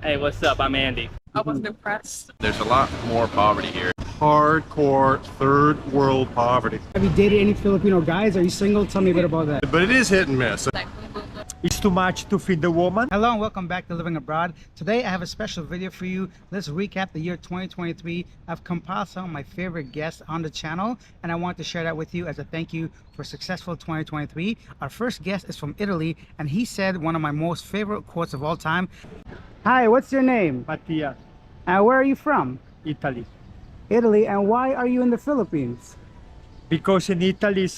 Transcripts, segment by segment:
Hey, what's up? I'm Andy. I wasn't impressed. There's a lot more poverty here. Hardcore third world poverty. Have you dated any Filipino guys? Are you single? Tell me a bit about that. But it is hit and miss. It's too much to feed the woman. Hello and welcome back to Living Abroad. Today I have a special video for you. Let's recap the year 2023. I've compiled some of my favorite guests on the channel and I want to share that with you as a thank you for successful 2023. Our first guest is from Italy and he said one of my most favorite quotes of all time. Hi, what's your name? Mattia, Where are you from? Italy. Italy. And why are you in the Philippines? Because in Italy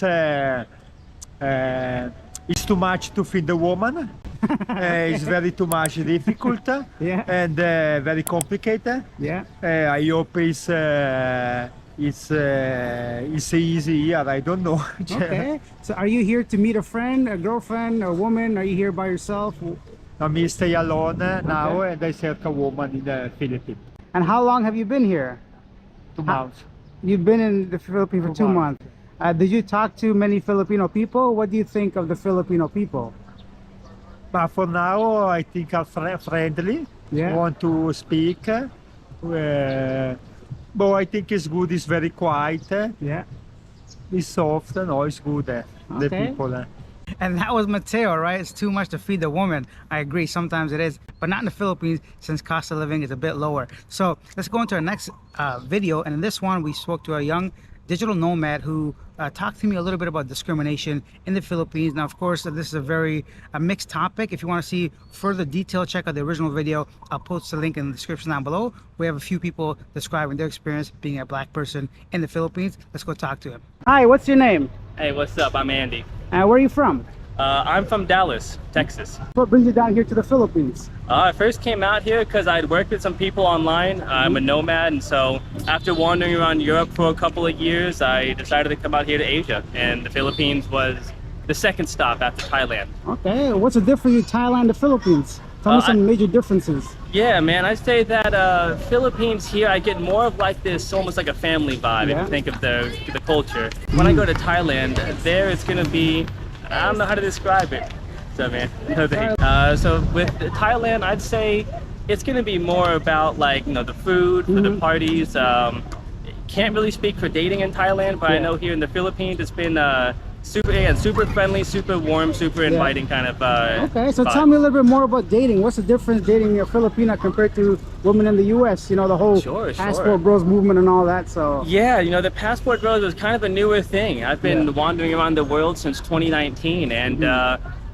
it's too much to feed the woman. It's very too much difficult. Yeah. And very complicated. Yeah. I hope it's easy here. I don't know. Okay. So are you here to meet a friend, a girlfriend, a woman? Are you here by yourself? I stay alone now and I search a woman in the Philippines. And how long have you been here? 2 months. You've been in the Philippines for 2 months. Did you talk to many Filipino people? What do you think of the Filipino people? But for now, I think I'm friendly. Yeah. Want to speak. But I think it's good. It's very quiet. Yeah. It's soft. No, it's good. The Okay. people. And that was Mateo, right? It's too much to feed the woman. I agree, sometimes it is, but not in the Philippines since cost of living is a bit lower. So let's go into our next video. And in this one, we spoke to a young digital nomad who talked to me a little bit about discrimination in the Philippines. Now, of course, this is a very mixed topic. If you want to see further detail, check out the original video. I'll post the link in the description down below. We have a few people describing their experience being a black person in the Philippines. Let's go talk to him. Hi, what's your name? Hey, what's up? I'm Andy. Where are you from? I'm from Dallas, Texas. What brings you down here to the Philippines? I first came out here because I'd worked with some people online. I'm a nomad, and so after wandering around Europe for a couple of years, I decided to come out here to Asia, and the Philippines was the second stop after Thailand. Okay, what's the difference between Thailand and the Philippines? Tell me some major differences. Yeah, man, I'd say that Philippines here, I get more of like this, almost like a family vibe, if you think of the culture. When I go to Thailand, there it's gonna be, I don't know how to describe it. So man, so with Thailand, I'd say it's gonna be more about like, the food, for the parties. Can't really speak for dating in Thailand, but I know here in the Philippines, it's been super friendly, super warm, super inviting kind of Okay, so spot. tell me a little bit more about dating. What's the difference dating a Filipina compared to women in the US? You know, the whole passport bros movement and all that, so. Yeah, the passport bros was kind of a newer thing. I've been wandering around the world since 2019, and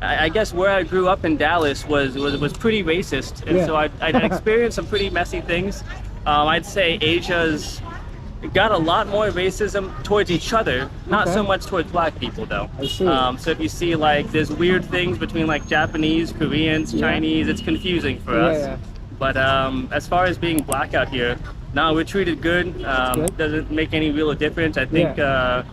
I guess where I grew up in Dallas was pretty racist, and so I'd experienced some pretty messy things. I'd say Asia's got a lot more racism towards each other, not so much towards black people though. I see. So if you see like there's weird things between like Japanese, Koreans, Chinese, it's confusing for us. But as far as being black out here, no, we're treated good. Doesn't make any real difference. I think I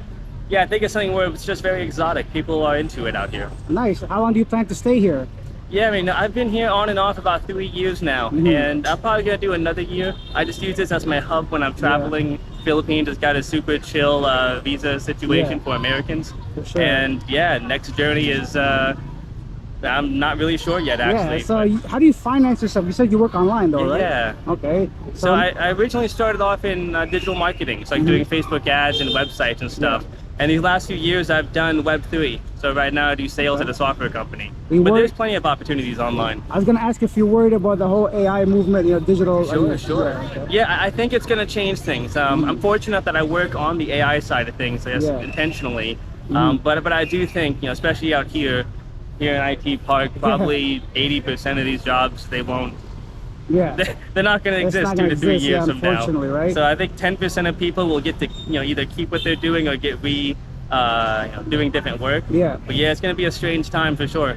think it's something where it's just very exotic. People are into it out here. Nice. How long do you plan to stay here? Yeah, I mean, I've been here on and off about 3 years now, and I'm probably gonna do another year. I just use this as my hub when I'm traveling. Philippines has got a super chill visa situation for Americans. For sure. And next journey is, I'm not really sure yet actually. Yeah, so how do you finance yourself? You said you work online though, right? Yeah. Okay. So I originally started off in digital marketing, so like doing Facebook ads and websites and stuff. And these last few years I've done Web3. So right now I do sales at a software company. But there's plenty of opportunities online. I was gonna ask if you're worried about the whole AI movement, digital. Sure. Yeah, I think it's gonna change things. I'm fortunate that I work on the AI side of things, I guess, intentionally. But I do think, especially out here in IT Park, probably 80% of these jobs, they won't. They're not going to exist 2 to 3 years from now. Right? So I think 10% of people will get to either keep what they're doing or get doing different work. But it's going to be a strange time for sure.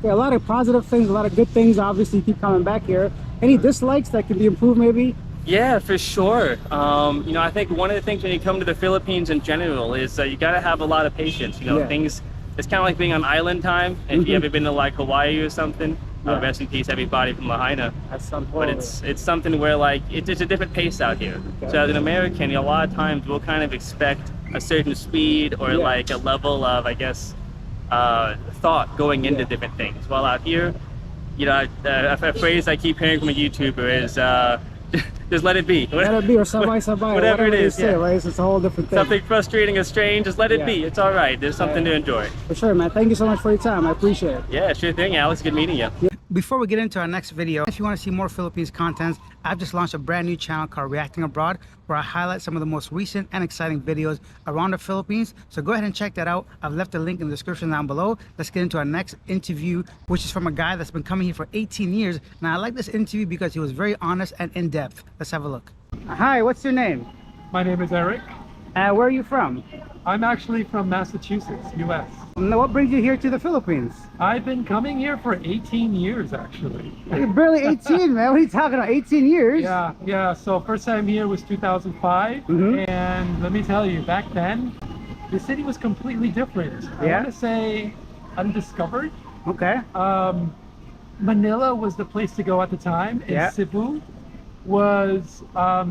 A lot of positive things, a lot of good things. Obviously, keep coming back here. Any dislikes that could be improved, maybe? Yeah, for sure. I think one of the things when you come to the Philippines in general is you got to have a lot of patience. Things. It's kind of like being on island time. If you ever been to like Hawaii or something. Rest in peace, everybody from Lahaina. But it's something where like it's a different pace out here. So as an American, a lot of times we'll kind of expect a certain speed or like a level of, I guess, thought going into different things. While out here, you know, a phrase I keep hearing from a YouTuber is just let it be. Let it be, or sabay sabay, Whatever it is, they say, yeah. right? It's a whole different thing. Something frustrating or strange, just let it be. It's all right. There's something to enjoy. For sure, man. Thank you so much for your time. I appreciate it. Yeah, sure thing, Alex. Good meeting you. Before we get into our next video, if you want to see more Philippines content, I've just launched a brand new channel called Reacting Abroad, where I highlight some of the most recent and exciting videos around the Philippines. So go ahead and check that out. I've left a link in the description down below. Let's get into our next interview, which is from a guy that's been coming here for 18 years. And I like this interview because he was very honest and in-depth. Let's have a look. Hi, what's your name? My name is Eric. Where are you from? I'm actually from Massachusetts, US. What brings you here to the Philippines? I've been coming here for 18 years, actually. You're barely 18, man. What are you talking about? 18 years? Yeah. So first time here was 2005. And let me tell you, back then, the city was completely different. I want to say undiscovered. Okay. Manila was the place to go at the time. And Cebu was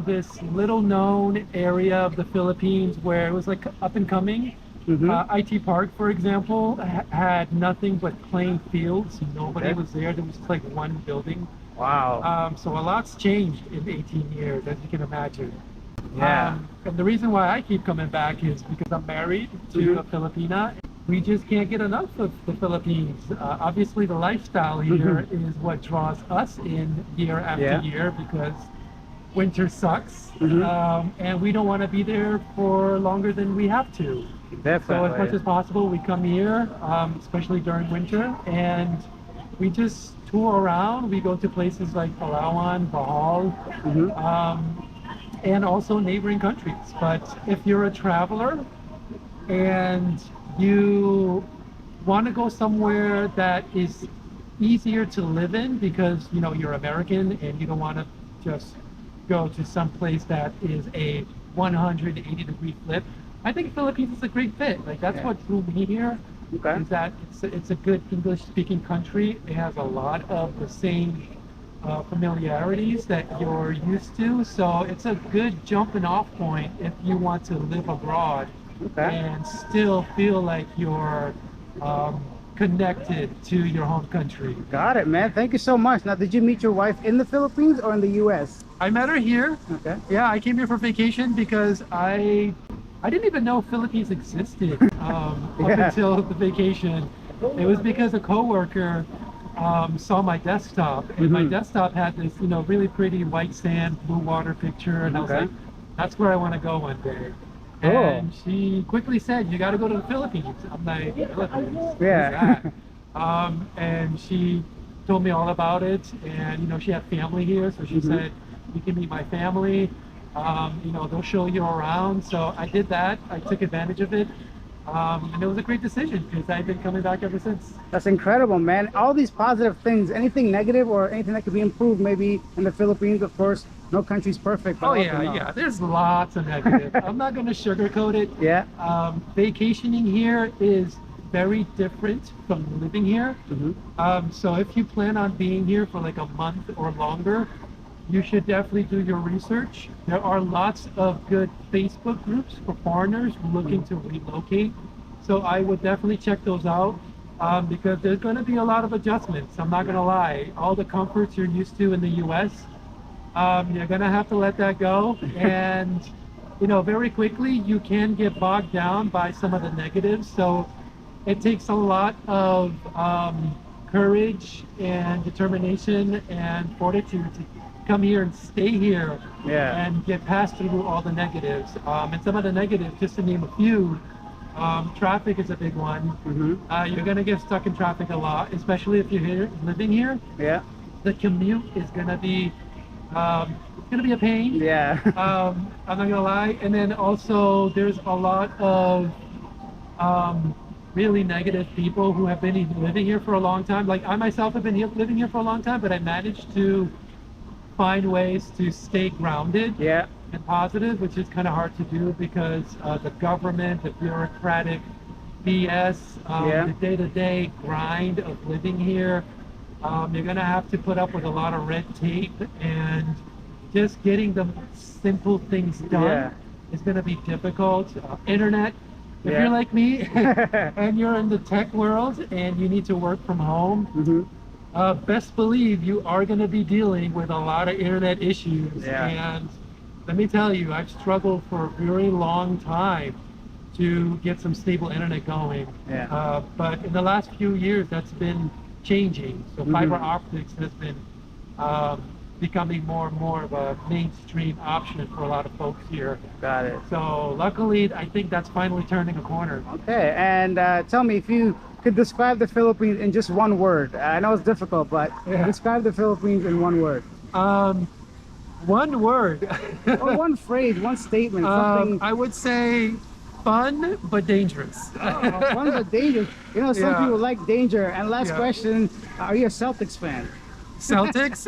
this little known area of the Philippines where it was like up and coming. IT Park, for example, had nothing but plain fields. Nobody was there. There was just like one building. Wow. So a lot's changed in 18 years, as you can imagine. Yeah. And the reason why I keep coming back is because I'm married to a Filipina. We just can't get enough of the Philippines. Obviously, the lifestyle here is what draws us in year after year, because winter sucks, and we don't want to be there for longer than we have to. Definitely. So as much as possible, we come here, especially during winter, and we just tour around. We go to places like Palawan, Bohol, and also neighboring countries. But if you're a traveler and you want to go somewhere that is easier to live in because you're American and you don't want to just go to some place that is a 180-degree flip, I think Philippines is a great fit. Like that's what drew me here. Is that it's a good English-speaking country. It has a lot of the same familiarities that you're used to, so it's a good jumping off point if you want to live abroad and still feel like you're connected to your home country. Got it, man. Thank you so much. Now, did you meet your wife in the Philippines or in the US? I met her here. Okay. Yeah, I came here for vacation because I didn't even know Philippines existed up until the vacation. It was because a coworker saw my desktop, and my desktop had this really pretty white sand, blue water picture, and I was like, that's where I want to go one day. And she quickly said, you got to go to the Philippines. I'm like, Philippines? Yeah. And she told me all about it, and she had family here, so she said, you can meet my family. They'll show you around. So I did that. I took advantage of it. And it was a great decision because I've been coming back ever since. That's incredible, man. All these positive things, anything negative or anything that could be improved maybe in the Philippines, of course, no country's perfect. But yeah. There's lots of negative. I'm not going to sugarcoat it. Yeah. Vacationing here is very different from living here. So if you plan on being here for like a month or longer, you should definitely do your research. There are lots of good Facebook groups for foreigners looking to relocate. So I would definitely check those out because there's going to be a lot of adjustments. I'm not going to lie. All the comforts you're used to in the US, you're going to have to let that go. And, very quickly you can get bogged down by some of the negatives. So it takes a lot of courage and determination and fortitude to come here and stay here and get past through all the negatives. And some of the negatives, just to name a few, traffic is a big one. You're gonna get stuck in traffic a lot, especially if you're living here. Yeah. The commute is gonna be it's gonna be a pain. Yeah. I'm not gonna lie. And then also there's a lot of really negative people who have been living here for a long time. Like I myself have been living here for a long time, but I managed to find ways to stay grounded and positive, which is kind of hard to do because the government, the bureaucratic BS, the day-to-day grind of living here, you're gonna have to put up with a lot of red tape, and just getting the simple things done is gonna be difficult. Internet, if you're like me and you're in the tech world and you need to work from home, best believe you are going to be dealing with a lot of internet issues. Yeah. And let me tell you, I've struggled for a very long time to get some stable internet going. Yeah. But in the last few years, that's been changing. So fiber optics has been becoming more and more of a mainstream option for a lot of folks here. Got it. So luckily, I think that's finally turning a corner. Okay, and tell me if you could describe the Philippines in just one word. I know it's difficult, but describe the Philippines in one word. One word. Or one phrase, one statement, something. I would say fun but dangerous. Fun but dangerous. You know, some people like danger. And last question, are you a Celtics fan? Celtics?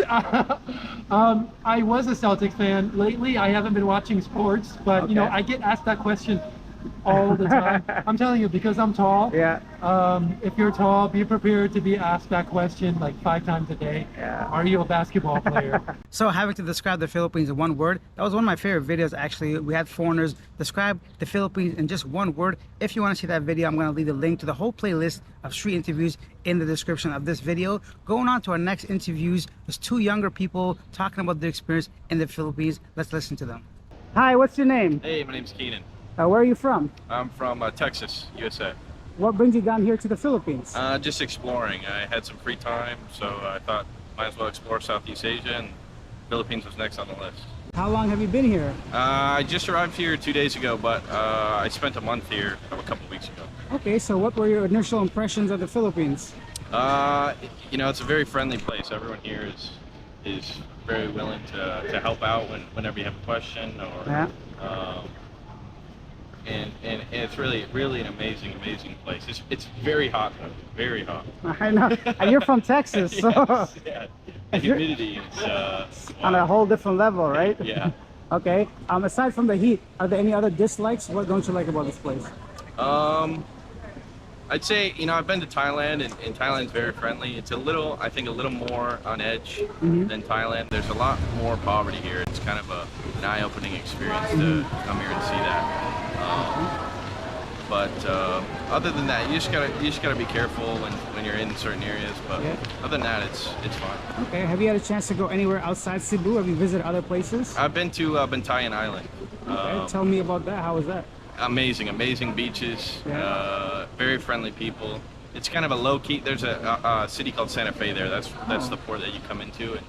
I was a Celtics fan. Lately, I haven't been watching sports, but you know, I get asked that question all the time. I'm telling you, because I'm tall. Yeah. If you're tall, be prepared to be asked that question like 5 times a day. Yeah. Are you a basketball player? So having to describe the Philippines in one word, that was one of my favorite videos actually. We had foreigners describe the Philippines in just one word. If you want to see that video, I'm going to leave a link to the whole playlist of street interviews in the description of this video. Going on to our next interviews, there's 2 younger people talking about their experience in the Philippines. Let's listen to them. Hi, what's your name? Hey, my name's Keenan. Where are you from? I'm from Texas, USA. What brings you down here to the Philippines? Just exploring. I had some free time, so I thought might as well explore Southeast Asia, and Philippines was next on the list. How long have you been here? I just arrived here 2 days ago, but I spent a month here a couple weeks ago. Okay, so what were your initial impressions of the Philippines? You know, it's a very friendly place. Everyone here is very willing to help out whenever you have a question, or and it's really an amazing place. It's very hot though, very hot. I know, and you're from Texas, so Yes, yeah. The humidity is on a whole different level, right? Yeah. Okay. Aside from the heat, are there any other dislikes? What don't you like about this place? I'd say, you know, I've been to Thailand, and Thailand's very friendly. It's I think a little more on edge than Thailand. There's a lot more poverty here. It's kind of an eye-opening experience to come here and see that. But other than that, you just gotta be careful when you're in certain areas. But other than that, it's fine. Okay. Have you had a chance to go anywhere outside Cebu? Have you visited other places? I've been to Bantayan Island. Okay. Tell me about that. How was that? Amazing beaches, very friendly people. It's kind of a low-key, there's a city called Santa Fe there. That's the port that you come into, and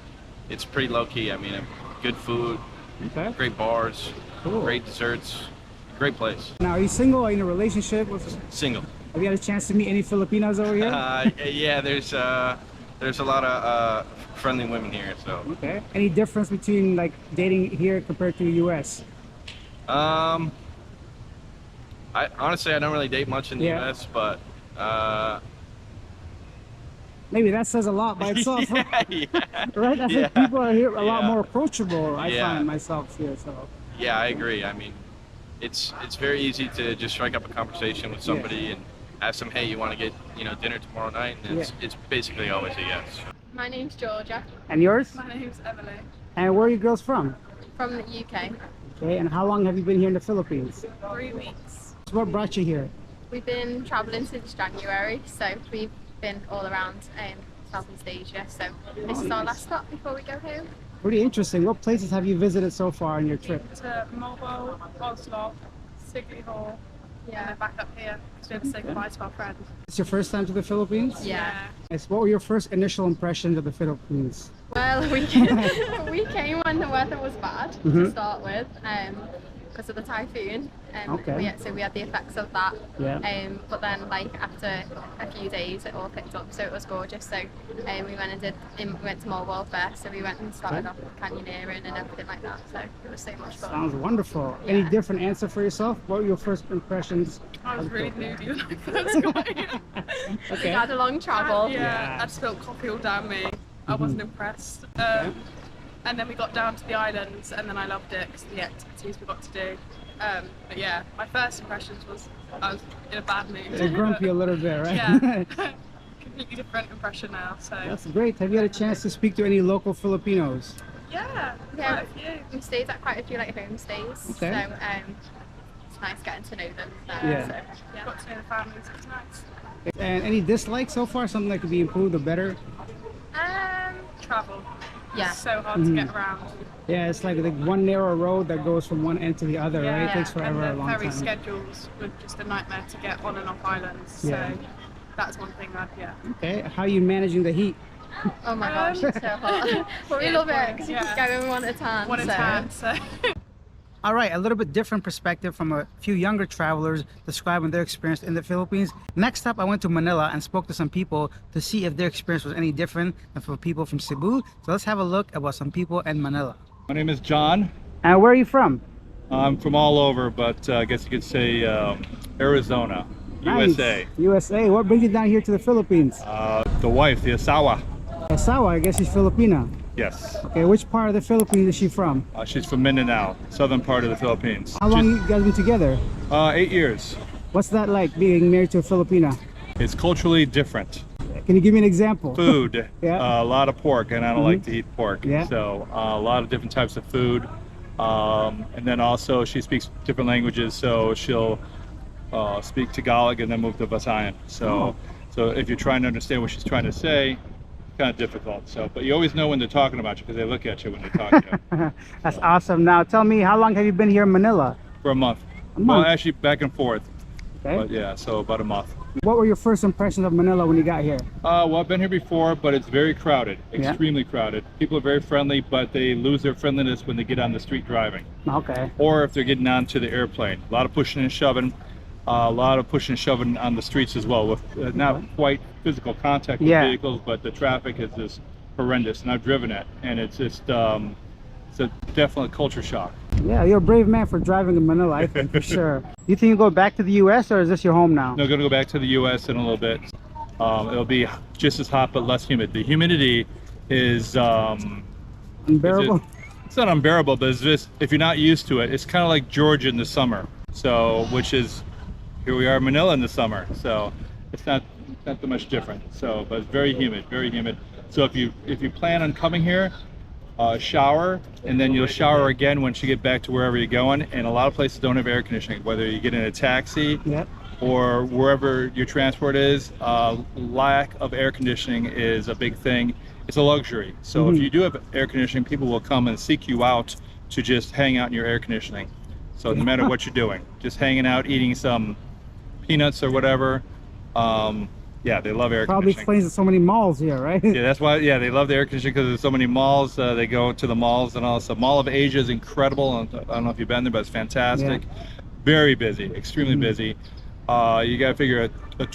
it's pretty low-key. I mean, good food, great bars, great desserts, great place. Now, are you single? Are you in a relationship? Single. Have you had a chance to meet any Filipinos over here? Yeah, there's a lot of friendly women here, so. Okay. Any difference between like dating here compared to the US? Honestly, I don't really date much in the US, but maybe that says a lot by itself. Yeah. Right? I think people are here a lot more approachable. I find myself here. So. Yeah, I agree. I mean, it's very easy to just strike up a conversation with somebody and ask them, hey, you want to get dinner tomorrow night? And it's basically always a yes. My name's Georgia. And yours? My name's Emily. And where are you girls from? From the UK. Okay, and how long have you been here in the Philippines? 3 weeks. So what brought you here? We've been travelling since January, so we've been all around Southeast Asia. So this is our last stop before we go home. Pretty interesting. What places have you visited so far on your trip? To Mobile, Oslo, Sigley Hall, and then back up here to say goodbye to our friends. It's your first time to the Philippines? Yeah. Yes. What were your first initial impressions of the Philippines? Well, we came when the weather was bad to start with, because of the typhoon. So we had the effects of that. Yeah. But then, like after a few days, it all picked up, so it was gorgeous. So we went to Mobile first. So we went and started off with canyoneering and everything like that. So it was so much fun. Sounds wonderful. Yeah. Any different answer for yourself? What were your first impressions? I was really moody when I first got here. We had a long travel. I spilled coffee all down me. I wasn't impressed. And then we got down to the islands, and then I loved it because of the activities we got to do. But yeah, my first impressions was I was in a bad mood. You're grumpy a little bit, right? Yeah. Completely different impression now. So that's great. Have you had a chance to speak to any local Filipinos? Yeah, yeah. quite a few. We stayed at quite a few like homestays. Okay. So it's nice getting to know them. Got to know the families. It was nice. And any dislikes so far? Something that could be improved or better? Travel. Yeah. It's so hard to get around. Yeah, it's like the one narrow road that goes from one end to the other, right? It takes forever, and a the long ferry time. schedules were just a nightmare to get on and off islands. So Yeah. that's one thing Okay, how are you managing the heat? Oh my gosh, it's so hot. But we love it because you Yeah. can go and we want a tan. What a so. tan. So. All right, a little bit different perspective from a few younger travelers describing their experience in the Philippines. Next up, I went to Manila and spoke to some people to see if their experience was any different than for people from Cebu. So let's have a look about some people in Manila. My name is John. And where are you from? I'm from all over, but I guess you could say Arizona, Nice. USA. USA. What brings you down here to the Philippines? The wife, the asawa. Asawa, I guess she's Filipina. Yes. Okay, which part of the Philippines is she from? She's from Mindanao, southern part of the Philippines. How long you guys been together? 8 years. What's that like, being married to a Filipina? It's culturally different. Can you give me an example? Food, Yeah. a lot of pork, and I don't like to eat pork. Yeah. So a lot of different types of food. And then also she speaks different languages, so she'll speak Tagalog and then move to Visayan. So, so if you're trying to understand what she's trying to say, kind of difficult. So, but you always know when they're talking about you because they look at you when they talk to you. That's awesome. Now tell me, how long have you been here in Manila? For a month. A month? Well, actually back and forth. Okay. But yeah, so about a month. What were your first impressions of Manila when you got here? Well, I've been here before, but it's very crowded, Yeah. extremely crowded. People are very friendly, but they lose their friendliness when they get on the street driving, Okay. or if they're getting onto the airplane. A lot of pushing and shoving, a lot of pushing and shoving on the streets as well, with not quite physical contact with Yeah. vehicles, but the traffic is just horrendous, and I've driven it, and it's just it's a definite culture shock. Yeah, you're a brave man for driving in Manila, I think, for sure. You think you'll go back to the U.S. or is this your home now? No, going to go back to the U.S. in a little bit. It'll be just as hot but less humid. The humidity is Unbearable? it's not unbearable, but it's just, if you're not used to it, it's kind of like Georgia in the summer. So, which is, here we are in Manila in the summer. So it's not that much different. So, but it's very humid, very humid. So if you plan on coming here, shower, and then you'll shower again once you get back to wherever you're going. And a lot of places don't have air conditioning, whether you get in a taxi Yep. or wherever your transport is. Lack of air conditioning is a big thing. It's a luxury. So if you do have air conditioning, people will come and seek you out to just hang out in your air conditioning. So no matter what you're doing, just hanging out, eating some peanuts or whatever. Yeah, they love air Probably conditioning. explains there's so many malls here, right? Yeah, that's why. Yeah, they love the air conditioning because there's so many malls. They go to the malls and all. So Mall of Asia is incredible. And I don't know if you've been there, but it's fantastic. Very busy, extremely busy. You got to figure a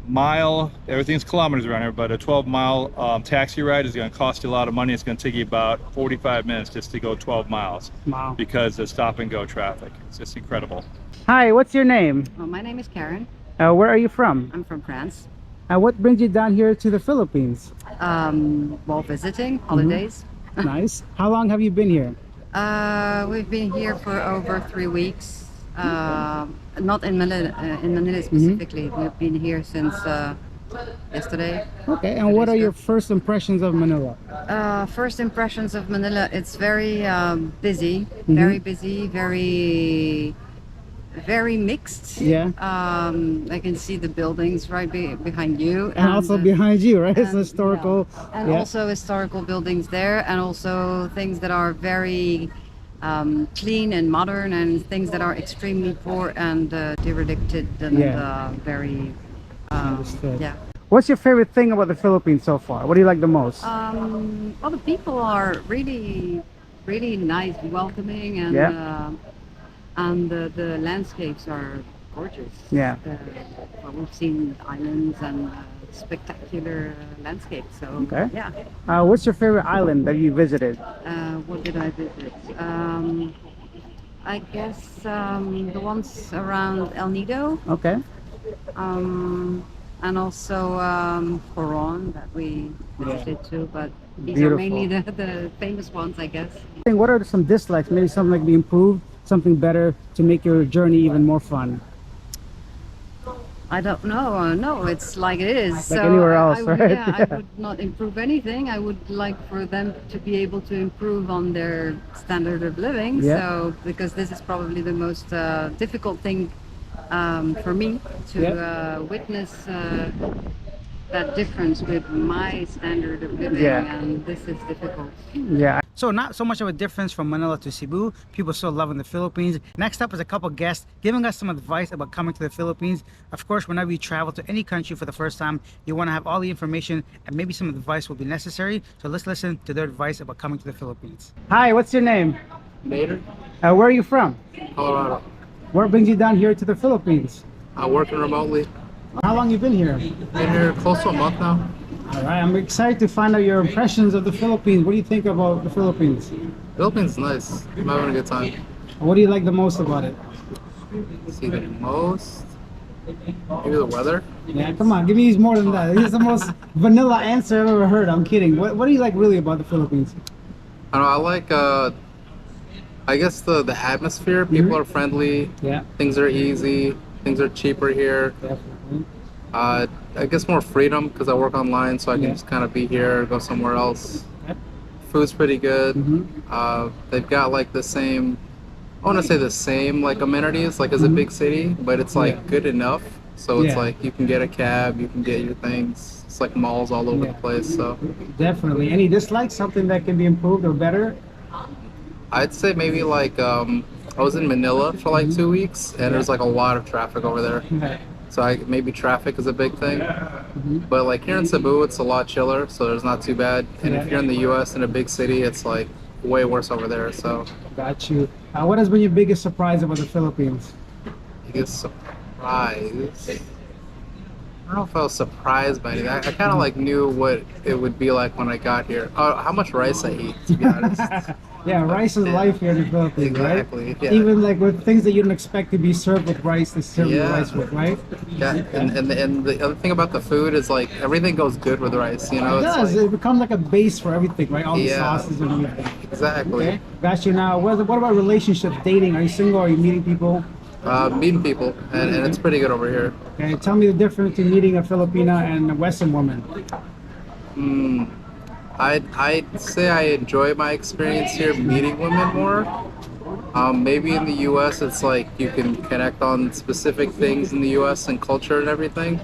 12-mile. Everything's kilometers around here, but a 12-mile taxi ride is going to cost you a lot of money. It's going to take you about 45 minutes just to go 12 miles. Wow. Because of stop and go traffic. It's just incredible. Hi, what's your name? Well, my name is Karen. Where are you from? I'm from France. What brings you down here to the Philippines? Well, visiting, holidays. Nice. How long have you been here? We've been here for over 3 weeks. Not in Manila specifically. We've been here since yesterday. Okay, and what are your first impressions of Manila? First impressions of Manila, it's very busy, very busy, very mixed. Yeah. I can see the buildings right behind you. And also behind you, right? It's historical. And also historical buildings there, and also things that are very clean and modern, and things that are extremely poor and derelict and very Understood. yeah. What's your favorite thing about the Philippines so far? What do you like the most? Well, the people are really nice, welcoming, and the landscapes are gorgeous. Yeah. Well, we've seen islands and spectacular landscapes. So Okay. yeah. What's your favorite island that you visited? What did I visit? I guess the ones around El Nido, Okay. and also Coron that we visited too. But these Beautiful. are mainly the famous ones, I guess. What are some dislikes? Maybe something like be improved, something better to make your journey even more fun. I don't know. No, it's like it is. Like so anywhere else, I would, right? Yeah, I would not improve anything. I would like for them to be able to improve on their standard of living. Yeah. So because this is probably the most difficult thing for me to witness that difference with my standard of living, and this is difficult. Yeah. So not so much of a difference from Manila to Cebu. People still loving the Philippines. Next up is a couple guests giving us some advice about coming to the Philippines. Of course, whenever you travel to any country for the first time, you want to have all the information, and maybe some advice will be necessary. So let's listen to their advice about coming to the Philippines. Hi, what's your name? Later, Where are you from? Colorado. What brings you down here to the Philippines? Working remotely. How long you been here? Been here close to a month now. All right, I'm excited to find out your impressions of the Philippines. What do you think about the Philippines? Philippines is nice. I'm having a good time. What do you like the most about it? See the most? Maybe the weather. Yeah, come on, give me more than that. This is the most vanilla answer I've ever heard. I'm kidding. What do you like really about the Philippines? I don't know. I like. I guess the atmosphere. People are friendly. Yeah. Things are easy. Things are cheaper here. Definitely. I guess more freedom because I work online, so I can just kind of be here, go somewhere else. Yep. Food's pretty good. They've got like the same. I want to say the same like amenities like as a big city, but it's like good enough. So it's like you can get a cab, you can get your things. It's like malls all over the place. So definitely. Any dislikes? Something that can be improved or better? I'd say maybe like I was in Manila for like 2 weeks, and there's like a lot of traffic over there. So maybe traffic is a big thing. But like here in Cebu, it's a lot chiller, so there's not too bad. And if you're in the U.S. in a big city, it's like way worse over there. So got you. What has been your biggest surprise about the Philippines? Biggest surprise? I don't know if I was surprised by anything. I kind of like knew what it would be like when I got here. How much rice I eat, to be honest. Yeah, rice is life here in the Philippines, exactly, right? Yeah. Even like with things that you don't expect to be served with rice, they serve the rice with, right? Yeah, and the other thing about the food is like everything goes good with rice, you know? It does. Like, It becomes like a base for everything, right? All the sauces and everything. Exactly. Okay. Got you. Now, what about relationships, dating? Are you single? Are you meeting people? Meeting people, and it's pretty good over here. Okay, tell me the difference between meeting a Filipina and a Western woman. I'd say I enjoy my experience here meeting women more. Maybe in the U.S. it's like you can connect on specific things in the U.S. and culture and everything.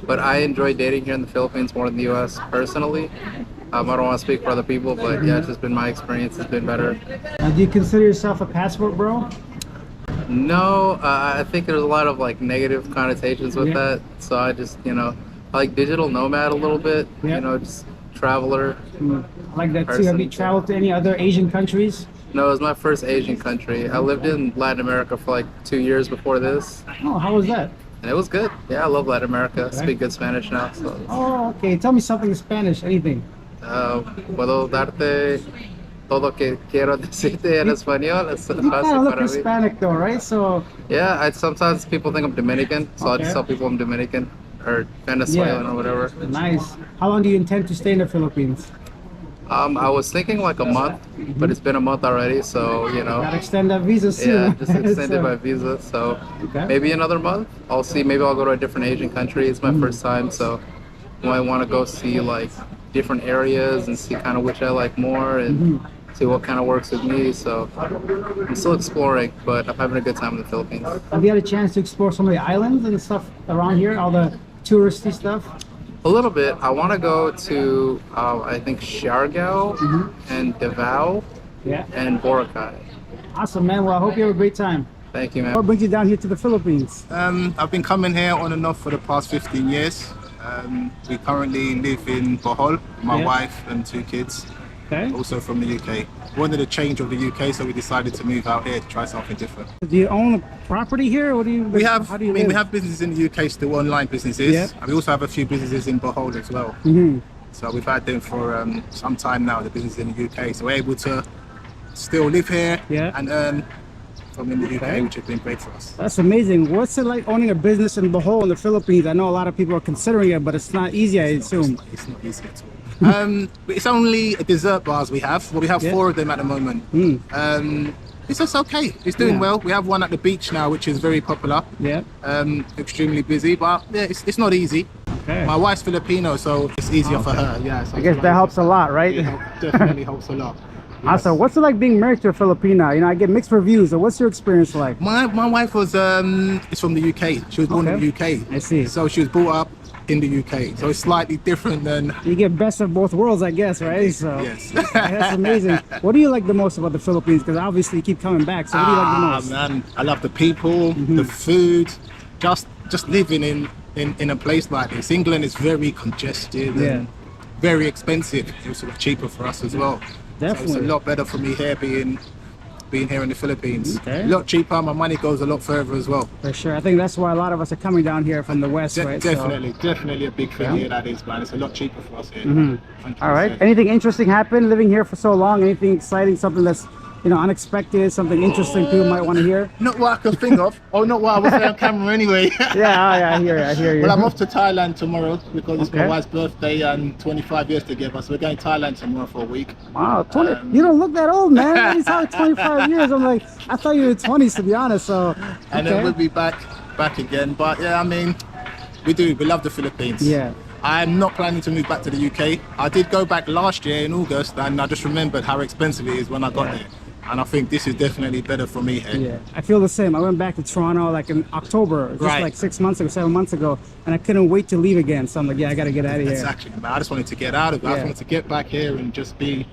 But I enjoy dating here in the Philippines more than the U.S. personally. I don't want to speak for other people, but yeah, it's just been my experience. It's been better. Do you consider yourself a passport bro? No, I think there's a lot of like negative connotations with that. So I just, I like digital nomad a little bit. Just traveler. I like that too. Have you traveled to any other Asian countries? No, it was my first Asian country. I lived in Latin America for like 2 years before this. Oh, how was that? And it was good. Yeah, I love Latin America. I speak good Spanish now. So. Oh, okay. Tell me something in Spanish, anything. Puedo darte todo que quiero decirte en español. Es You kind of look Hispanic though, right? So. Yeah, sometimes people think I'm Dominican, so I just tell people I'm Dominican or Venezuelan or whatever. Nice. How long do you intend to stay in the Philippines? I was thinking like a month, but it's been a month already, so Gotta extend that visa soon. Yeah, just extended my visa, so maybe another month. I'll see. Maybe I'll go to a different Asian country. It's my first time, so I might want to go see like different areas and see kind of which I like more and see what kind of works with me. So I'm still exploring, but I'm having a good time in the Philippines. Have you had a chance to explore some of the islands and stuff around here, all the touristy stuff? A little bit. I want to go to, I think, Siargao and Davao and Boracay. Awesome, man. Well, I hope you have a great time. Thank you, man. What brings you down here to the Philippines? I've been coming here on and off for the past 15 years. We currently live in Bohol, my wife and 2 kids, also from the UK. Wanted a change of the UK, so we decided to move out here to try something different. Do you own a property here, or do you? We have businesses in the UK, still online businesses. And we also have a few businesses in Bohol as well. So we've had them for some time now, the businesses in the UK. So we're able to still live here and earn from in the UK, which has been great for us. That's amazing. What's it like owning a business in Bohol in the Philippines? I know a lot of people are considering it, but it's not easy, I assume. It's not easy at all. It's only dessert bars we have. Well, we have 4 of them at the moment. It's just okay. It's doing well. We have one at the beach now, which is very popular. Extremely busy, but it's not easy. My wife's Filipino, so it's easier for her. Yeah, so I guess that helps a lot, right? Definitely helps a lot. Yes. Also, what's it like being married to a Filipina? I get mixed reviews. So what's your experience like? My wife was is from the UK. She was born in the UK. I see. So she was brought up in the UK. So it's slightly different than... You get best of both worlds, I guess, right? So Yes. that's amazing. What do you like the most about the Philippines? Because obviously you keep coming back. So what do you like the most? Man, I love the people, the food, just living in a place like this. England is very congested and very expensive. It's sort of cheaper for us as well. Definitely. So it's a lot better for me here being here in the Philippines. A lot cheaper, my money goes a lot further as well. For sure. I think that's why a lot of us are coming down here from the west, right? Definitely a big thing here, that is, man. It's a lot cheaper for us here. All right. Anything interesting happen living here for so long? Anything exciting, something that's, you know, unexpected, something interesting people might want to hear? Not what I can think of. Oh, not what I was saying on camera anyway. I hear you. Well, I'm off to Thailand tomorrow because it's my wife's birthday and 25 years together. So we're going to Thailand tomorrow for a week. Wow, 20. You don't look that old, man. He's like 25 years. I'm like, I thought you were 20s, to be honest. So, and then we'll be back again. But yeah, I mean, we love the Philippines. Yeah. I'm not planning to move back to the UK. I did go back last year in August, and I just remembered how expensive it is when I got there. And I think this is definitely better for me here. Yeah, I feel the same. I went back to Toronto like in October, just like 6 months ago, 7 months ago, and I couldn't wait to leave again. So I'm like, yeah, I got to get out of here. Exactly, man. I just wanted to get out of it. I just wanted to get back here and just be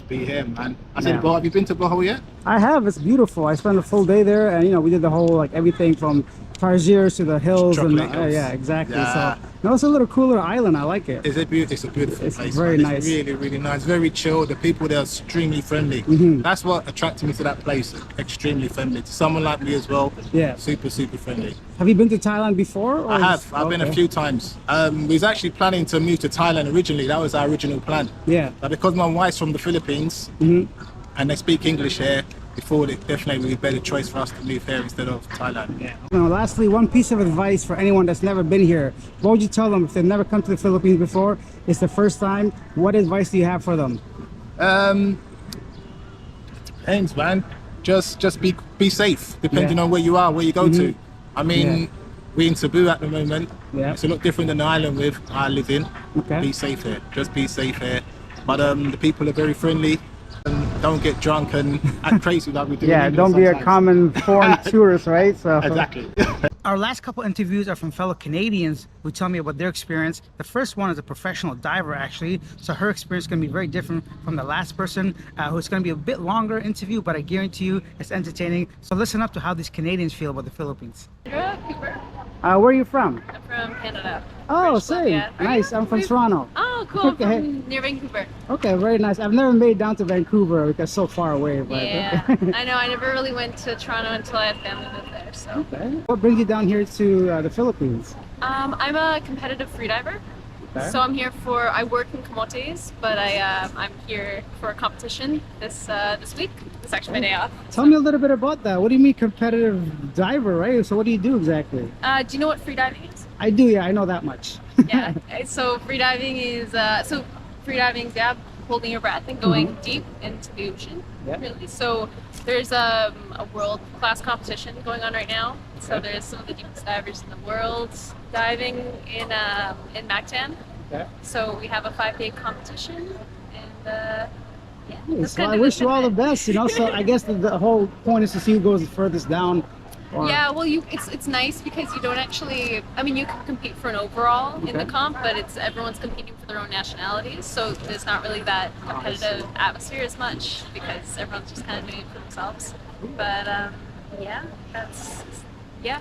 here, man. I said, have you been to Bohol yet? I have. It's beautiful. I spent a full day there, and you know, we did the whole like everything from Tarsiers to the hills, and yeah, exactly. So no, it's a little cooler island. I like it. It's a beautiful place. It's very nice. It's really, really nice. Very chill. The people there are extremely friendly. That's what attracted me to that place. Extremely friendly. To someone like me as well. Yeah. Super, super friendly. Have you been to Thailand before? Or I have. I've been a few times. We was actually planning to move to Thailand originally. That was our original plan. Yeah. But because my wife's from the Philippines and they speak English here, we thought it definitely would be a better choice for us to move here instead of Thailand. Yeah. Now, lastly, one piece of advice for anyone that's never been here. What would you tell them if they've never come to the Philippines before? It's the first time. What advice do you have for them? It depends, man. Just be safe, depending on where you are, where you go to. I mean, we're in Cebu at the moment. Yeah. It's a lot different than the island I live in. Okay. Be safe here. Just be safe here. But the people are very friendly. Don't get drunk and act crazy like we do. Yeah, don't be a common foreign tourist, right? So exactly. Our last couple interviews are from fellow Canadians who tell me about their experience. The first one is a professional diver, actually. So her experience is going to be very different from the last person, who's going to be a bit longer interview, but I guarantee you it's entertaining. So listen up to how these Canadians feel about the Philippines. Where are you from? I'm from Canada. Oh, same. Nice. I'm from Toronto. Oh, cool. From near Vancouver. Okay, very nice. I've never made it down to Vancouver because it's so far away. But yeah, I know. I never really went to Toronto until I had family live there. So. Okay. What brings you down here to the Philippines? I'm a competitive freediver. Okay. So I'm here I work in Camotes, but I'm here for a competition this week. It's actually my day off. Tell me a little bit about that. What do you mean competitive diver, right? So what do you do exactly? Do you know what freediving is? I do, yeah, I know that much. Yeah, so freediving is, holding your breath and going deep into the ocean, really. So there's a world-class competition going on right now. So there's some of the deepest divers in the world diving in Mactan. Okay. So we have a 5-day competition, and so I wish you all the best, you know. So I guess the whole point is to see who goes the furthest down. Yeah, well, it's nice because you don't actually. I mean, you can compete for an overall in the comp, but everyone's competing for their own nationalities, so there's not really that competitive atmosphere as much because everyone's just kind of doing it for themselves. But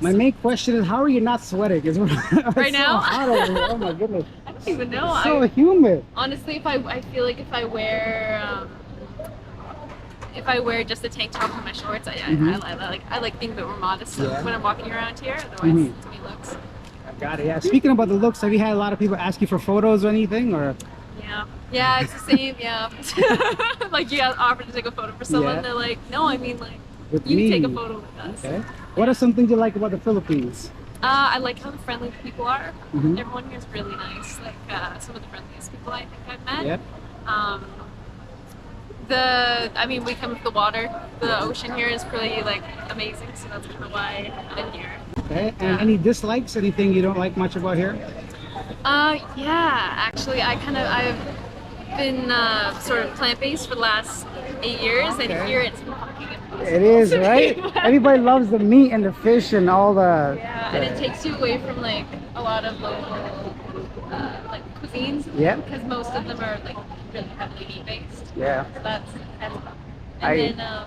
My main question is, how are you not sweating? Right now? So hot over here. Oh my goodness. I don't even know. It's so humid. Honestly, I feel like if I wear just a tank top and my shorts, I like being a bit more modest when I'm walking around here. Otherwise, to me, looks. Got it. Yeah. Speaking about the looks, have you had a lot of people ask you for photos or anything, or? Yeah, it's the same. Yeah, like you offer to take a photo for someone, they're like, no, I mean like you can take a photo with us. Okay. What are some things you like about the Philippines? I like how friendly the people are. Everyone here is really nice. Like some of the friendliest people I think I've met. Yep. We come with the water. The ocean here is pretty amazing, so that's kind of why I'm here. Okay. And any dislikes? Anything you don't like much about here? Actually, I've been sort of plant-based for the last 8 years, and here it's fucking impossible. It is, right? Everybody loves the meat and the fish and all the. Yeah, and it takes you away from a lot of local like cuisines. Yeah. Because most of them are like really heavily meat based. Yeah. So that's kind of fun. I- And then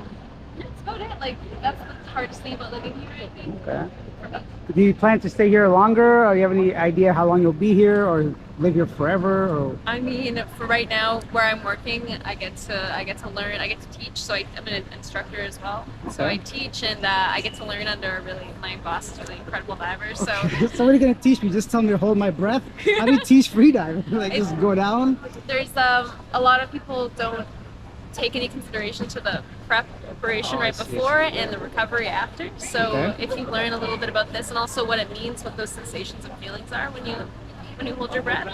that's about it. Like that's the hardest thing about living here, I think. Okay. For me. Do you plan to stay here longer, or do you have any idea how long you'll be here, or live here forever? Or I mean, for right now, where I'm working, I get to learn, I get to teach. So I'm an instructor as well. So Okay. I teach, and I get to learn under my boss is really incredible diver. So somebody gonna teach me? Just tell me to hold my breath. How do you teach freediving? Like just go down? there's a lot of people don't take any consideration to the preparation right before and the recovery after. So Okay. if you learn a little bit about this and also what it means, what those sensations and feelings are when you hold your breath,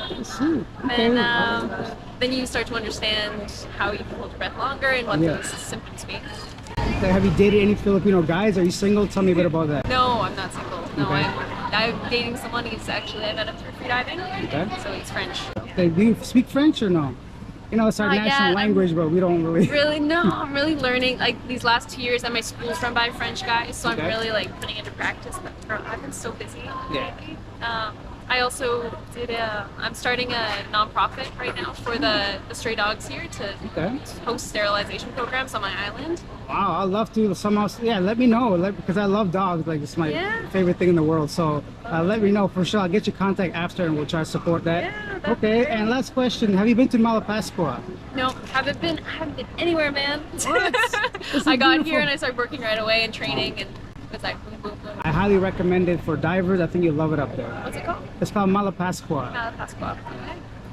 then you start to understand how you can hold your breath longer and what Yeah. those symptoms mean. Okay, have you dated any Filipino guys? Are you single? Tell me a bit about that. No, I'm not single. No, Okay. I'm dating someone. He's actually, I met him through freediving. Okay. So he's French. Okay, do you speak French or no? You know, it's our Not yet. national language, but we don't really. Really, no, I'm really learning. Like these last 2 years, and my school's run by French guys, so Okay. I'm really like putting it into practice. But I've been so busy. Yeah. I also I'm starting a nonprofit right now for the stray dogs here to Okay. host sterilization programs on my island. Wow, I'd love to somehow. Yeah, let me know. Because I love dogs. Like it's my Yeah. favorite thing in the worord. So let me know for sure. I'll get your contact after, and we'll try to support that. Yeah, Okay. And last question: have you been to Malapascua? No, haven't been anywhere, man. What? This is I got beautiful. here and I started working right away and training, and it was like boom, boom, boom. I highly recommend it for divers. I think you'll love it up there. What's it called? It's called Malapascua. Pasqua.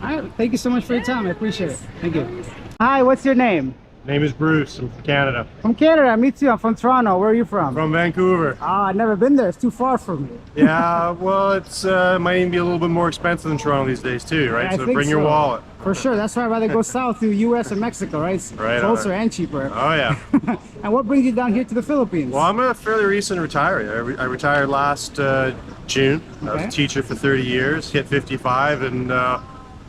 All right. Thank you so much for your time. I appreciate it. Thank you. Hi. What's your name? Name is Bruce. I'm from Canada. From Canada. Me too. I'm from Toronto. Where are you from? From Vancouver. Ah, I've never been there. It's too far from me. Yeah, well, it's might even be a little bit more expensive than Toronto these days too, right? I So think bring your so. wallet. For sure. That's why I'd rather go south to U.S. and Mexico, right? It's Right, closer alright. and cheaper. Oh yeah. And what brings you down here to the Philippines? Well, I'm a fairly recent retiree. I retired last June. I was Okay. a teacher for 30 years, hit 55, and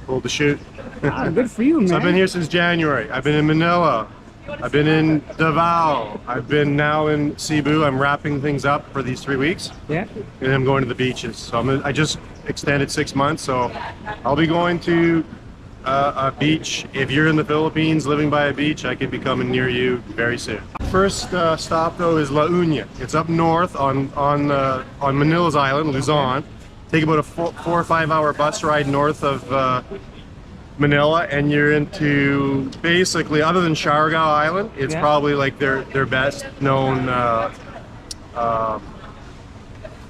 pulled the chute. Ah, good for you, man. So I've been here since January. I've been in Manila. I've been in Davao. I've been now in Cebu. I'm wrapping things up for these 3 weeks. Yeah. And I'm going to the beaches. So I just extended 6 months. So I'll be going to a beach. If you're in the Philippines living by a beach, I could be coming near you very soon. First stop though is La Union. It's up north on Manila's island, Luzon. Take about a 4 or 5 hour bus ride north of Manila, and you're into basically, other than Siargao Island, it's Yeah. probably like their best known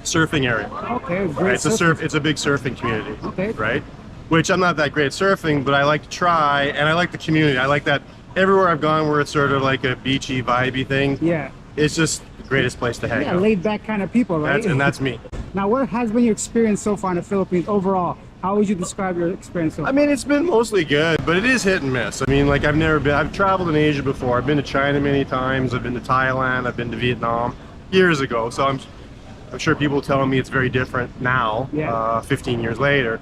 surfing area. Okay, great. Right, it's a big surfing community. Okay. Right, which I'm not that great at surfing, but I like to try, and I like the community. I like that everywhere I've gone where it's sort of like a beachy, vibey thing. Yeah. It's just the greatest place to hang Yeah, out. laid back kind of people, right? That's me. Now, what has been your experience so far in the Philippines overall? How would you describe your experience so far? I mean, it's been mostly good, but it is hit and miss. I mean, like I've traveled in Asia before. I've been to China many times. I've been to Thailand. I've been to Vietnam years ago. So I'm sure people telling me it's very different now, Yeah. 15 years later.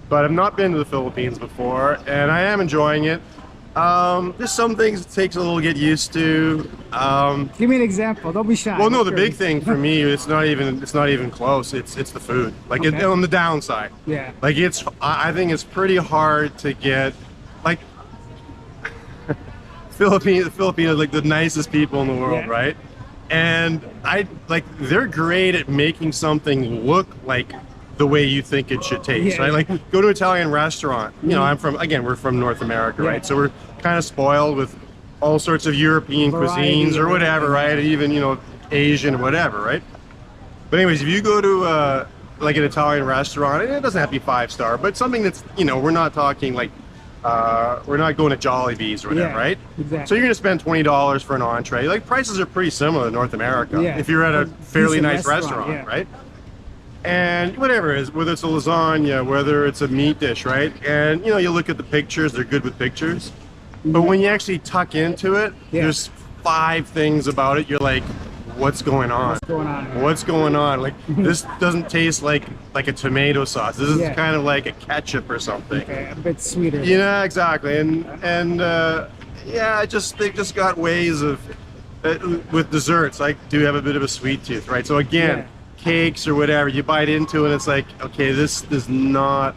But I've not been to the Philippines before, and I am enjoying it. There's some things it takes a little to get used to. Give me an example. Don't be shy. Well, no, I'm the big curious. thing for me, it's not even close. It's the food. Like Okay. on the downside. Yeah. Like I think it's pretty hard to get, like, Filipinos are like the nicest people in the world, Yeah. right? And they're great at making something look like the way you think it should taste, Yeah. right? Like go to an Italian restaurant. You know, we're from North America, Yeah. right? So we're kind of spoiled with all sorts of European Variety cuisines or of whatever, everything. right? Even, Asian or whatever, right? But anyways, if you go to like an Italian restaurant, and it doesn't have to be 5-star, but something that's, we're not talking like, we're not going to Jollibee's or whatever, Yeah, right? exactly. So you're going to spend $20 for an entree. Like prices are pretty similar in North America. Yeah. If you're at a fairly Decent nice restaurant, restaurant, yeah. right? And whatever it is, whether it's a lasagna, whether it's a meat dish, right? And you look at the pictures, they're good with pictures. But when you actually tuck into it, Yeah. there's 5 things about it. You're like, what's going on? What's going on? What's going on? Like this doesn't taste like a tomato sauce. This is Yeah. kind of like a ketchup or something. Okay, a bit sweeter. Yeah, exactly. And yeah, they've just got ways of with desserts. I do have a bit of a sweet tooth, right? So again, Yeah. cakes or whatever, you bite into it, it's like, okay, this is not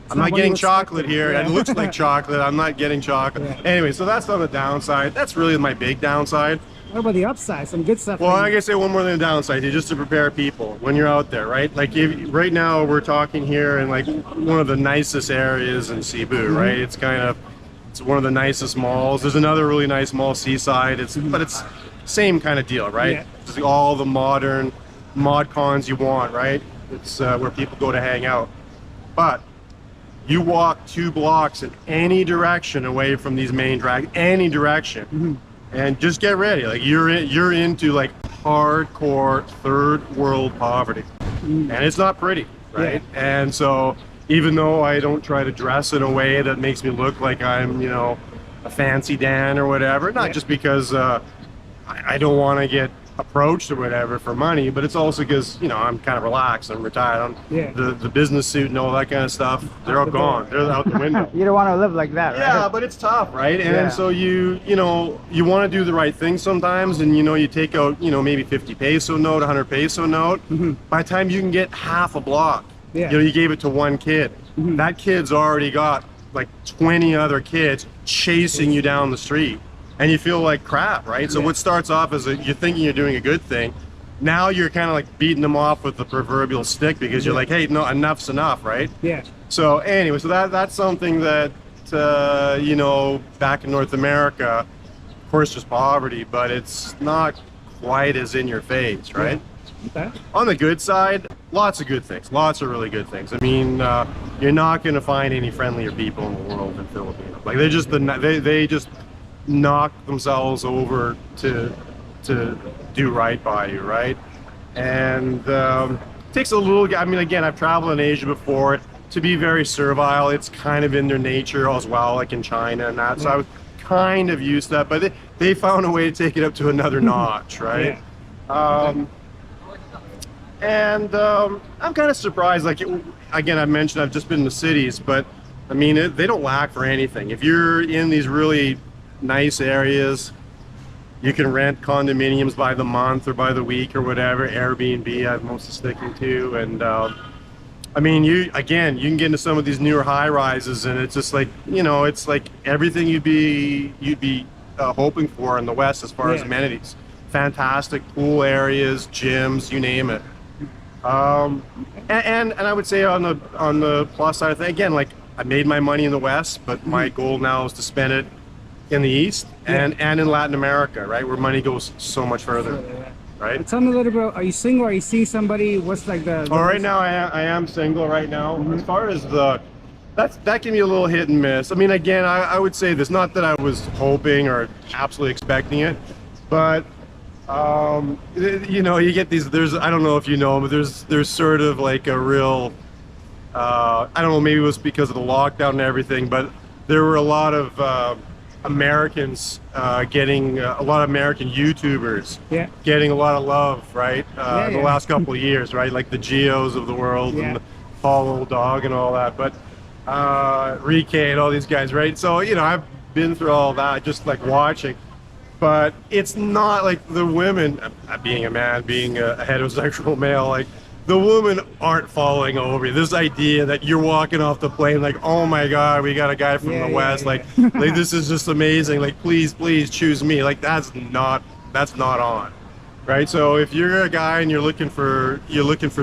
I'm not what getting you chocolate expected. here. Yeah. It looks like chocolate. I'm not getting chocolate. Anyway, so that's on the downside. That's really my big downside. What about the upside? Some good stuff. Well, for I you. gotta say one more thing, the downside, just to prepare people when you're out there, right? Like right now we're talking here in like one of the nicest areas in Cebu, right? It's one of the nicest malls. There's another really nice mall, Seaside. But it's same kind of deal, right? Yeah. It's all the modern mod cons you want, right? It's where people go to hang out. But you walk 2 blocks in any direction away from these main drag, any direction, and just get ready. Like you're into like hardcore third world poverty, and it's not pretty, right? And so even though I don't try to dress in a way that makes me look like I'm, you know, a fancy Dan or whatever, not just because I don't want to get approached or whatever for money, but it's also because, you know, I'm kind of relaxed. I'm retired. The business suit and all that kind of stuff, they're all gone. They're out the window. You don't want to live like that, right? Yeah, but it's tough, right? And so you know, you want to do the right thing sometimes, and you know, you take out, you know, maybe 50 peso note, 100 peso note. By the time you can get half a block, you know, you gave it to one kid. That kid's already got like 20 other kids chasing you down the street. And you feel like crap, right? So what starts off as you're thinking you're doing a good thing, now you're kind of like beating them off with the proverbial stick because you're like, hey, no, enough's enough, right? Yeah. So anyway, so that's something that you know, back in North America, of course, there's poverty, but it's not quite as in your face, right? Okay. On the good side, lots of good things, lots of really good things. I mean, you're not going to find any friendlier people in the world than Filipinos. Like they just knock themselves over to do right by you, right? And it takes a little, I mean, again, I've traveled in Asia before. To be very servile, it's kind of in their nature as well, like in China and that. So I was kind of used to that, but they found a way to take it up to another notch, right? And I'm kind of surprised, like, again, I mentioned I've just been in the cities, but I mean, they don't lack for anything. If you're in these really nice areas, you can rent condominiums by the month or by the week or whatever. Airbnb I'm mostly sticking to, and I mean, you can get into some of these newer high rises, and it's just like, you know, it's like everything you'd be hoping for in the West as far as amenities. Fantastic pool areas, gyms, you name it. And I would say on the plus side of things, again, like I made my money in the West, but my goal now is to spend it in the East and in Latin America, right, where money goes so much further, right? Tell me a little bit. Are you single? Are you seeing somebody? What's like the? Right now I am single right now. As far as that can be a little hit and miss. I mean, again, I would say this, not that I was hoping or absolutely expecting it, but you know, you get these. I don't know if you know, but there's sort of like a real. I don't know. Maybe it was because of the lockdown and everything, but there were a lot of Americans getting a lot of American YouTubers getting a lot of love, right? In the last couple of years, right? Like the Geos of the world and the Paul Little Dog and all that, but Rike and all these guys, right? So, you know, I've been through all that just like watching, but it's not like the women, being a man, being a heterosexual male, like the women aren't falling over you. This idea that you're walking off the plane like, oh my God, we got a guy from the West, like this is just amazing. Like, please choose me. Like that's not on, right? So if you're a guy and you're looking for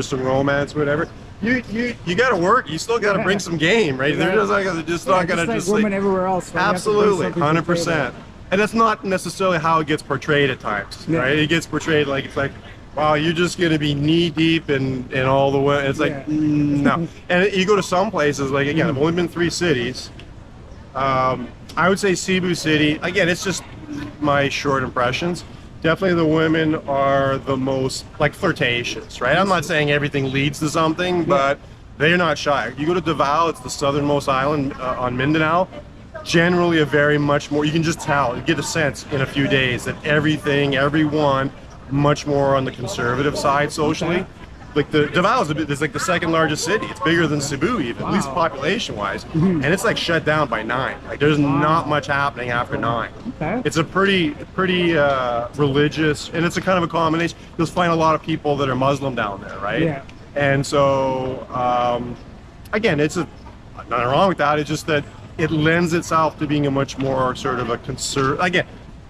some romance, whatever, you got to work. You still got to bring some game, right? They're just not gonna just like women everywhere else. Right? Absolutely, 100%. And that's not necessarily how it gets portrayed at times, right? It gets portrayed like it's like, wow, you're just going to be knee deep in all the way. It's like, no. And you go to some places, like, again, I've only been 3 cities. I would say Cebu City, again, it's just my short impressions. Definitely the women are the most, like, flirtatious, right? I'm not saying everything leads to something, but they're not shy. You go to Davao, it's the southernmost island on Mindanao. Generally a very much more, you can just tell, you get a sense in a few days that everyone, much more on the conservative side socially. Like the Davao is like the second largest city. It's bigger than Cebu even, at least population wise. And it's like shut down by 9. Like there's not much happening after 9. It's a pretty religious, and it's a kind of a combination. You'll find a lot of people that are Muslim down there, right? And so again, it's nothing wrong with that. It's just that it lends itself to being a much more sort of a again,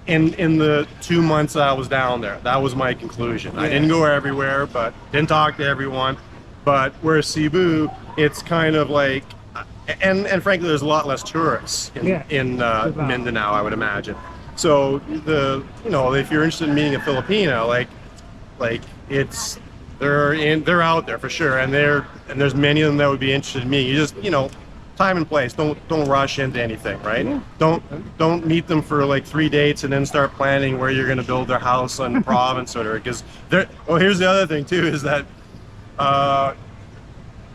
in the 2 months that I was down there, that was my conclusion. I didn't go everywhere, but didn't talk to everyone. But whereas Cebu, it's kind of like, and frankly, there's a lot less tourists in Mindanao, I would imagine. So if you're interested in meeting a Filipino, like it's they're out there for sure, and there's many of them that would be interested in meeting. You just time and place. Don't rush into anything, right? Don't meet them for like 3 dates and then start planning where you're going to build their house on the province or because here's the other thing too, is that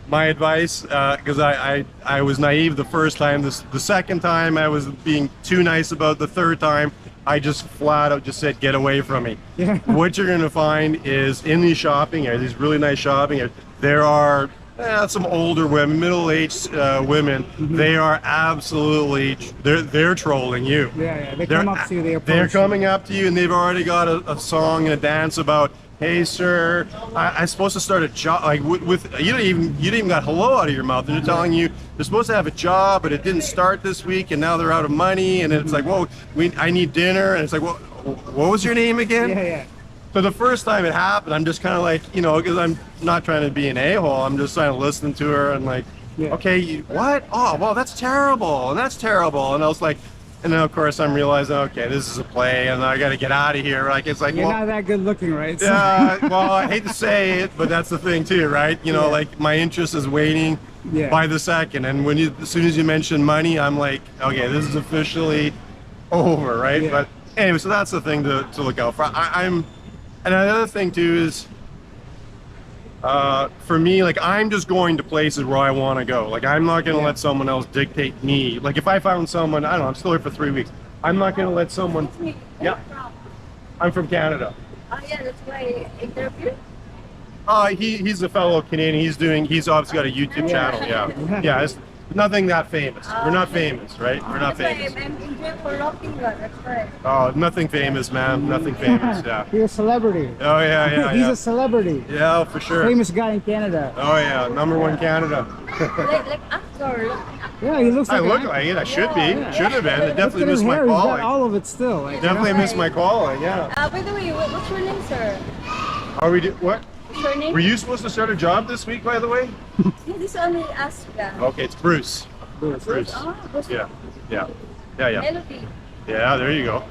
my advice, because I was naive the first time, the second time I was being too nice about, the third time I just flat out just said, get away from me. What you're going to find is in these shopping areas, these really nice shopping areas, there are some older women, middle-aged women. They are absolutely, they're trolling you. They come up to you, they're coming up to you, and they've already got a song and a dance about, hey sir, I'm supposed to start a job, like with you didn't even got hello out of your mouth, and they're telling you they're supposed to have a job, but it didn't start this week, and now they're out of money, and it's like, whoa, I need dinner, and it's like, well, what was your name again? So the first time it happened, I'm just kind of like, because I'm not trying to be an a-hole, I'm just trying to listen to her and like, okay, what? Oh, well, that's terrible, and that's terrible, and I was like, and then of course I'm realizing, okay, this is a play, and I got to get out of here. Like it's like, you're not that good looking, right? Yeah. Well, I hate to say it, but that's the thing too, right? Like my interest is waning by the second, and as soon as you mention money, I'm like, okay, this is officially over, right? But anyway, so that's the thing to look out for. And another thing too is, for me, like I'm just going to places where I want to go. Like I'm not going to let someone else dictate me. Like if I found someone, I don't know, I'm still here for 3 weeks. I'm not going to let someone. Yeah, I'm from Canada. Oh yeah, that's why interview. He's a fellow Canadian. He's obviously got a YouTube channel. Yeah. It's nothing that famous. We're not famous, right? We're not famous. I'm enjoying for rocking one. That's why. Oh, nothing famous, man. Nothing famous. Yeah. You're a celebrity. Oh yeah. He's a celebrity. Yeah, for sure. Famous guy in Canada. Oh yeah, #1 Canada. like actor. Yeah, he looks like. I look like it. I should be. Should have been. I definitely missed my calling. He's got all of it still. Like, definitely missed my calling. Yeah. By the way, what's your name, sir? Are we what? What's your name? Were you supposed to start a job this week, by the way? Yeah, this only ask. Okay, it's Bruce. Bruce. Oh, Bruce. Yeah. Melody. Yeah, there you go.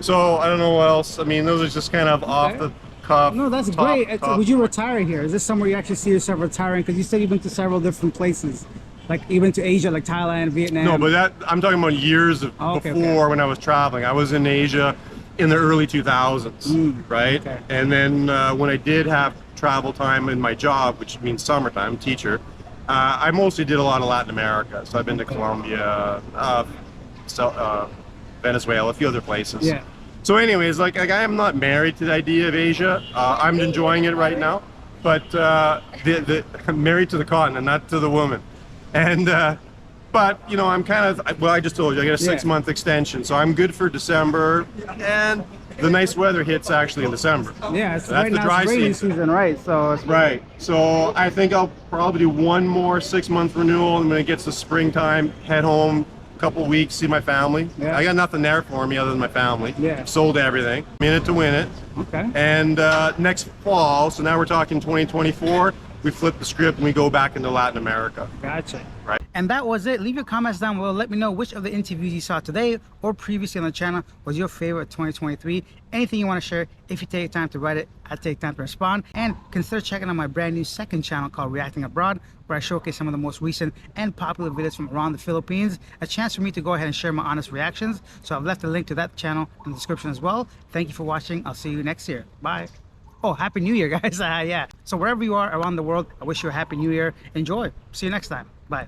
So I don't know what else. I mean, those are just kind of off the cuff. No, that's great. Would you retire here? Is this somewhere you actually see yourself retiring? Because you said you've been to several different places, like even to Asia, like Thailand, Vietnam. No, but I'm talking about years before when I was traveling. I was in Asia in the early 2000s, right? Okay. And then when I did have travel time in my job, which means summertime, teacher, I mostly did a lot of Latin America. So I've been to Colombia, Venezuela, a few other places. Yeah. So anyways, like I am not married to the idea of Asia. I'm enjoying it right now, but I'm married to the continent, not to the woman. And but I'm kind of, well, I just told you I got a 6-month extension, so I'm good for December, and the nice weather hits actually in December. Yeah, it's so that's the dry season, right? So it's right. So I think I'll probably do one more 6-month renewal, and when it gets to springtime, head home a couple weeks, see my family. Yeah. I got nothing there for me other than my family. Yeah. Sold everything. I'm in it to win it. Okay. And next fall, so now we're talking 2024, we flip the script and we go back into Latin America. Gotcha. Right. And that was it. Leave your comments down below. Let me know which of the interviews you saw today or previously on the channel was your favorite 2023. Anything you want to share, if you take time to write it, I take time to respond. And consider checking out my brand new second channel called Reacting Abroad, where I showcase some of the most recent and popular videos from around the Philippines. A chance for me to go ahead and share my honest reactions. So I've left a link to that channel in the description as well. Thank you for watching. I'll see you next year. Bye. Oh, Happy New Year, guys. Yeah. So wherever you are around the world, I wish you a Happy New Year. Enjoy. See you next time. Bye.